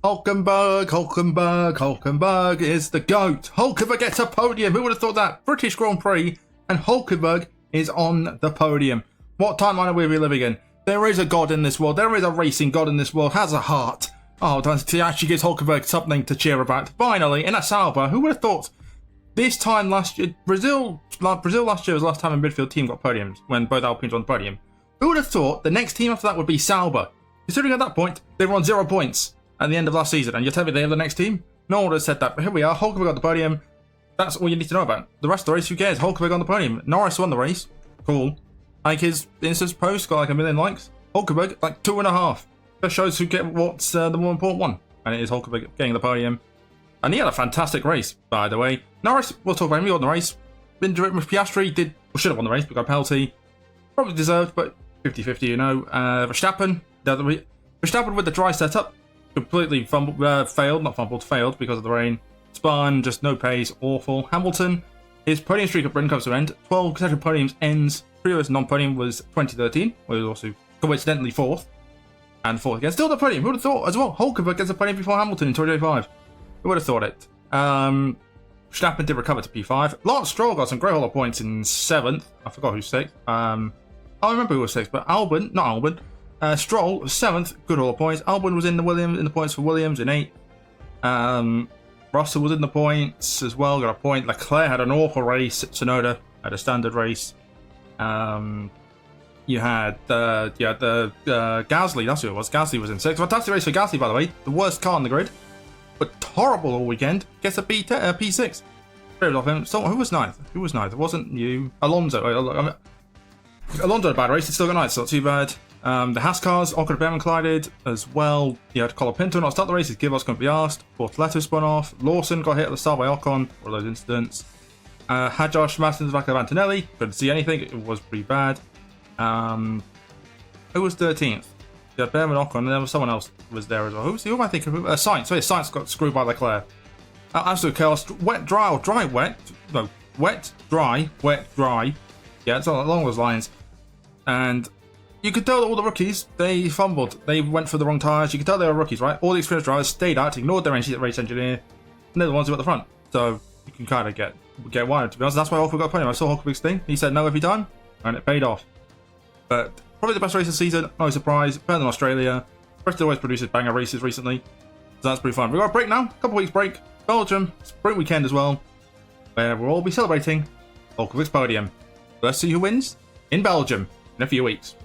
Hulkenberg is the GOAT. Hulkenberg gets a podium. Who would have thought that? British Grand Prix and Hulkenberg is on the podium. What timeline are we living in? There is a God in this world. There is a racing God in this world. Has a heart. Oh, he actually gives Hulkenberg something to cheer about. Finally, in a Sauber. Who would have thought? This time last year, Brazil last year was the last time a midfield team got podiums when both Alpines were on the podium. Who would have thought the next team after that would be Sauber? Considering at that point they were on 0 points at the end of last season, and you're telling me they have the next team? No one would have said that, but here we are. Hulkenberg got the podium. That's all you need to know about. The rest of the race, who cares? Hulkenberg on the podium. Norris won the race. Cool. Like his Insta post got like 1 million likes. Hulkenberg like 2.5. That shows who get what's the more important one, and it is Hulkenberg getting the podium. And he had a fantastic race, by the way. Norris, we'll talk about him. He won the race. Piastri should have won the race, but got a penalty. Probably deserved, but 50-50, you know. Verstappen with the dry setup, completely failed because of the rain. Spun, just no pace, awful. Hamilton, his podium streak at Britain comes to an end. 12 consecutive podiums ends. Previous non-podium was 2013, where he was also coincidentally 4th. And 4th again. Still the podium. Who would have thought as well? Hulkenberg gets a podium before Hamilton in 2025. Who would have thought it? Verstappen did recover to P5. Lance Stroll got some great holo points in 7th. I forgot who's 6th. I remember who was 6th, but Stroll 7th, good holo points. Albon was in the points for Williams in 8th. Russell was in the points as well, got a point. Leclerc had an awful race. Tsunoda had a standard race. You had Gasly, that's who it was. Gasly was in 6th. Fantastic race for Gasly, by the way. The worst car on the grid, but horrible all weekend. Gets a P6. Very off him. So who was 9th? It wasn't you. Alonso. Alonso had a bad race. It's still got 9th, so not too bad. The Haas cars, Ocon and Behrman collided as well. You had Colapinto not start the race. His gearbox couldn't be asked. Bortoleto spun off. Lawson got hit at the start by Ocon. One of those incidents. Hadjar smashed into the back of Antonelli. Couldn't see anything. It was pretty bad. Who was 13th? You had Behrman, Ocon, and there was someone else was there as well. Who am I thinking of? Sainz. So Sainz got screwed by Leclerc. Absolute chaos. Wet, dry, or dry, wet. No, wet, dry, wet, dry. Yeah, it's along those lines. And you could tell that all the rookies, they fumbled. They went for the wrong tyres. You could tell they were rookies, right? All the experienced drivers stayed out, ignored their race engineer, and they're the ones who were at the front. So you can kind of get wired, to be honest. That's why Hulkenberg got a podium. I saw Hulkenberg's thing. He said no every time, and it paid off. But probably the best race of the season. No surprise. Better than Australia. Bristol always produces banger races recently. So that's pretty fun. We've got a break now. Couple weeks break. Belgium. Sprint weekend as well. Where we'll all be celebrating Hulkenberg's podium. Let's see who wins in Belgium in a few weeks.